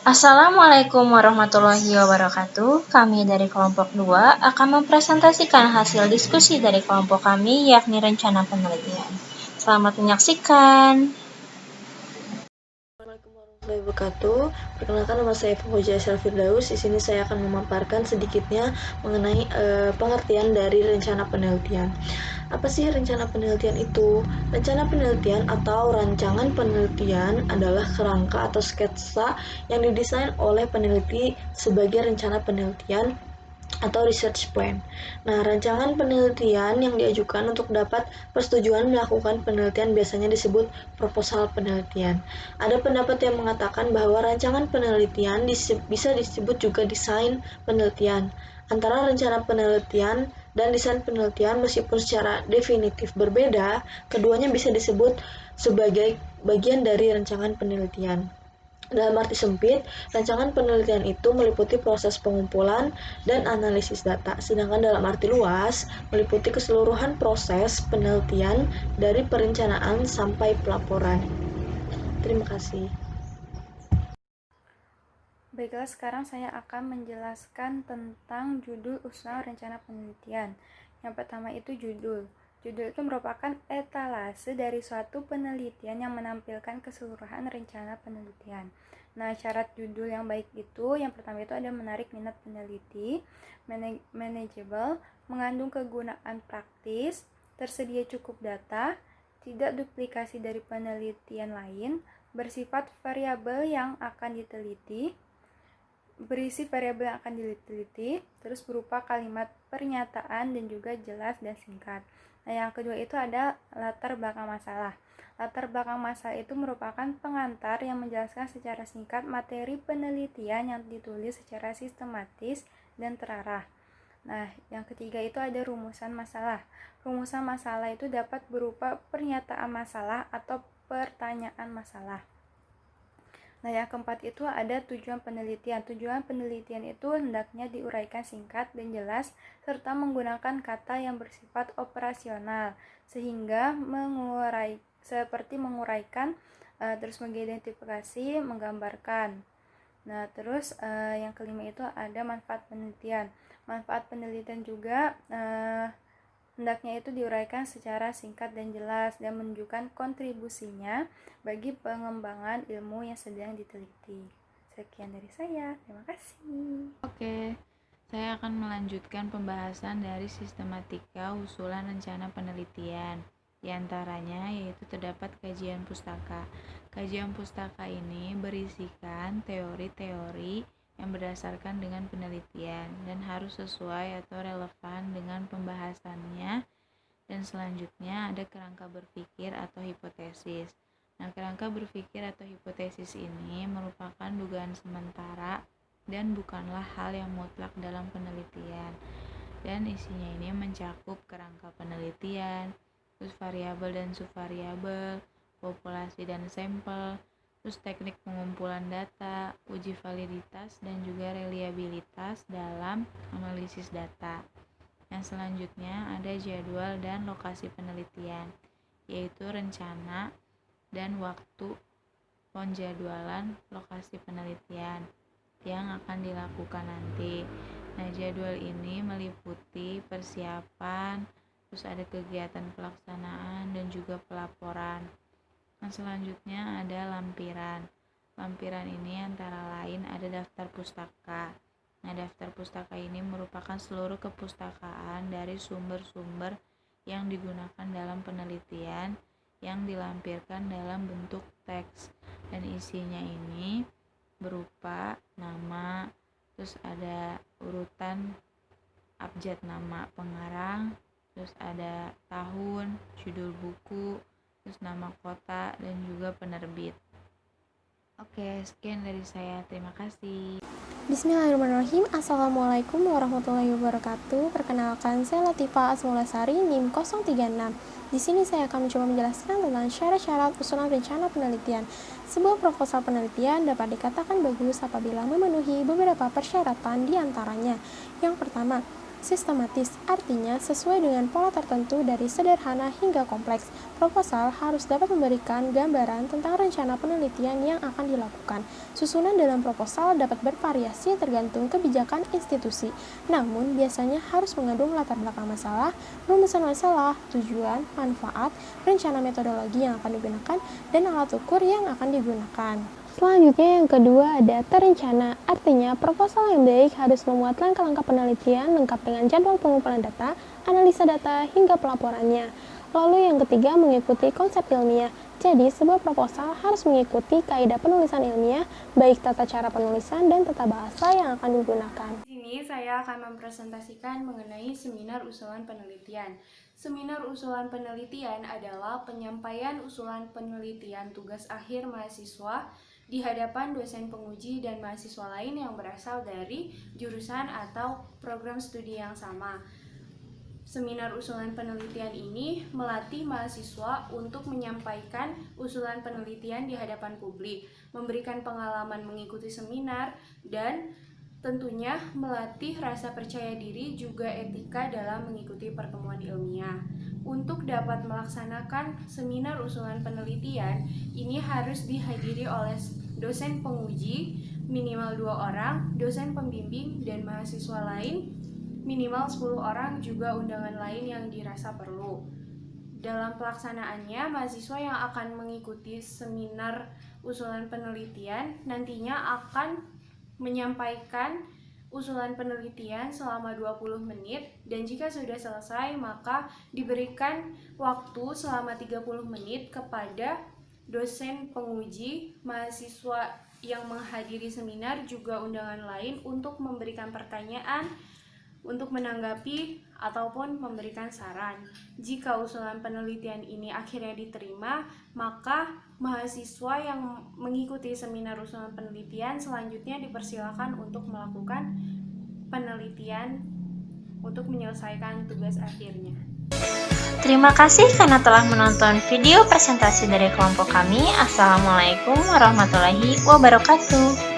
Assalamualaikum warahmatullahi wabarakatuh. Kami dari kelompok 2 akan mempresentasikan hasil diskusi dari kelompok kami, yakni rencana penelitian. Selamat menyaksikan. Assalamualaikum warahmatullahi wabarakatuh. Perkenalkan, nama saya Fauzia Firdaus. Di sini saya akan memaparkan sedikitnya mengenai pengertian dari rencana penelitian. Apa sih rencana penelitian itu? Rencana penelitian atau rancangan penelitian adalah kerangka atau sketsa yang didesain oleh peneliti sebagai rencana penelitian atau research plan. Nah, rancangan penelitian yang diajukan untuk dapat persetujuan melakukan penelitian biasanya disebut proposal penelitian. Ada pendapat yang mengatakan bahwa rancangan penelitian bisa disebut juga desain penelitian. Antara rencana penelitian dan desain penelitian meskipun secara definitif berbeda, keduanya bisa disebut sebagai bagian dari rancangan penelitian. Dalam arti sempit, rancangan penelitian itu meliputi proses pengumpulan dan analisis data, sedangkan dalam arti luas meliputi keseluruhan proses penelitian dari perencanaan sampai pelaporan. Terima kasih. Baiklah, sekarang saya akan menjelaskan tentang judul usulan rencana penelitian. Yang pertama itu judul. Judul itu merupakan etalase dari suatu penelitian yang menampilkan keseluruhan rencana penelitian. Nah, syarat judul yang baik itu, yang pertama itu ada menarik minat peneliti, manageable, mengandung kegunaan praktis, tersedia cukup data, tidak duplikasi dari penelitian lain, bersifat variabel yang akan diteliti, berisi variabel yang akan diteliti, terus berupa kalimat pernyataan dan juga jelas dan singkat. Nah, yang kedua itu ada latar belakang masalah. Latar belakang masalah itu merupakan pengantar yang menjelaskan secara singkat materi penelitian yang ditulis secara sistematis dan terarah. Nah, yang ketiga itu ada rumusan masalah. Rumusan masalah itu dapat berupa pernyataan masalah atau pertanyaan masalah. Nah, yang keempat itu ada tujuan penelitian. Tujuan penelitian itu hendaknya diuraikan singkat dan jelas serta menggunakan kata yang bersifat operasional sehingga menguraikan, terus mengidentifikasi, menggambarkan. Nah, terus yang kelima itu ada manfaat penelitian. Manfaat penelitian juga hendaknya itu diuraikan secara singkat dan jelas dan menunjukkan kontribusinya bagi pengembangan ilmu yang sedang diteliti. Sekian dari saya, terima kasih. Oke, saya akan melanjutkan pembahasan dari sistematika usulan rencana penelitian. Di antaranya yaitu terdapat kajian pustaka. Kajian pustaka ini berisikan teori-teori yang berdasarkan dengan penelitian dan harus sesuai atau relevan dengan pembahasannya. Dan selanjutnya ada kerangka berpikir atau hipotesis. Nah, kerangka berpikir atau hipotesis ini merupakan dugaan sementara dan bukanlah hal yang mutlak dalam penelitian. Dan isinya ini mencakup kerangka penelitian, terus variabel dan subvariabel, populasi dan sampel, terus teknik pengumpulan data, uji validitas, dan juga reliabilitas dalam analisis data. Yang selanjutnya ada jadwal dan lokasi penelitian, yaitu rencana dan waktu penjadwalan lokasi penelitian yang akan dilakukan nanti. Nah, jadwal ini meliputi persiapan, terus ada kegiatan pelaksanaan dan juga pelaporan. Nah, selanjutnya ada lampiran. Lampiran ini antara lain ada daftar pustaka. Nah, daftar pustaka ini merupakan seluruh kepustakaan dari sumber-sumber yang digunakan dalam penelitian yang dilampirkan dalam bentuk teks, dan isinya ini berupa nama, terus ada urutan abjad nama pengarang, terus ada tahun, judul buku, terus nama kota, dan juga penerbit. Oke, sekian dari saya. Terima kasih. Bismillahirrahmanirrahim. Assalamualaikum warahmatullahi wabarakatuh. Perkenalkan, saya Latifah Asmulasari, NIM 036. Di sini saya akan mencoba menjelaskan tentang syarat-syarat usulan rencana penelitian. Sebuah proposal penelitian dapat dikatakan bagus apabila memenuhi beberapa persyaratan di antaranya. Yang pertama, Sistematis artinya sesuai dengan pola tertentu dari sederhana hingga kompleks. Proposal harus dapat memberikan gambaran tentang rencana penelitian yang akan dilakukan. Susunan dalam proposal dapat bervariasi tergantung kebijakan institusi, namun biasanya harus mengandung latar belakang masalah, rumusan masalah, tujuan, manfaat, rencana metodologi yang akan digunakan, dan alat ukur yang akan digunakan. Selanjutnya yang kedua ada terencana, artinya proposal yang baik harus memuat langkah-langkah penelitian lengkap dengan jadwal pengumpulan data, analisa data, hingga pelaporannya. Lalu yang ketiga mengikuti konsep ilmiah, jadi sebuah proposal harus mengikuti kaidah penulisan ilmiah, baik tata cara penulisan dan tata bahasa yang akan digunakan. Di sini saya akan mempresentasikan mengenai seminar usulan penelitian. Seminar usulan penelitian adalah penyampaian usulan penelitian tugas akhir mahasiswa di hadapan dosen penguji dan mahasiswa lain yang berasal dari jurusan atau program studi yang sama. Seminar usulan penelitian ini melatih mahasiswa untuk menyampaikan usulan penelitian di hadapan publik, memberikan pengalaman mengikuti seminar, dan tentunya melatih rasa percaya diri juga etika dalam mengikuti pertemuan ilmiah. Untuk dapat melaksanakan seminar usulan penelitian, ini harus dihadiri oleh dosen penguji minimal 2 orang, dosen pembimbing, dan mahasiswa lain minimal 10 orang, juga undangan lain yang dirasa perlu. Dalam pelaksanaannya, mahasiswa yang akan mengikuti seminar usulan penelitian nantinya akan menyampaikan usulan penelitian selama 20 menit, dan jika sudah selesai maka diberikan waktu selama 30 menit kepada dosen penguji, mahasiswa yang menghadiri seminar, juga undangan lain untuk memberikan pertanyaan, untuk menanggapi ataupun memberikan saran. Jika usulan penelitian ini akhirnya diterima, maka mahasiswa yang mengikuti seminar usulan penelitian selanjutnya dipersilakan untuk melakukan penelitian untuk menyelesaikan tugas akhirnya. Terima kasih karena telah menonton video presentasi dari kelompok kami. Assalamualaikum warahmatullahi wabarakatuh.